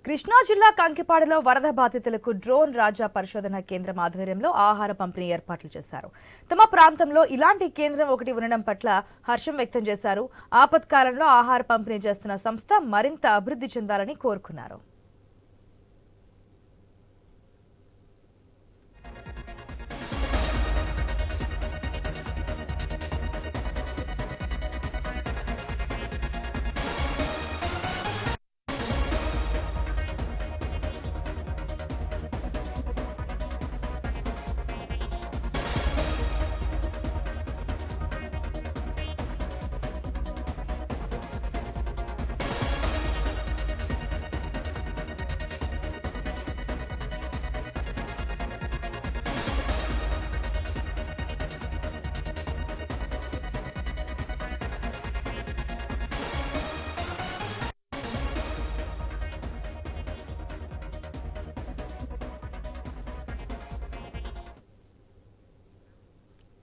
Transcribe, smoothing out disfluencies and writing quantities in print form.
కృష్ణా జిల్లా కంకిపాడులో వరద బాధితులకు డ్రోన్ రాజా పరిశోధన కేంద్రం ఆధ్వర్యంలో ఆహార పంపిణీ ఏర్పాట్లు చేశారు. తమ ప్రాంతంలో ఇలాంటి కేంద్రం ఒకటి ఉండడం పట్ల హర్షం వ్యక్తం చేశారు. ఆపత్కాలంలో ఆహార పంపిణీ చేస్తున్న సంస్థ మరింత అభివృద్ధి చెందాలని కోరుకున్నారు.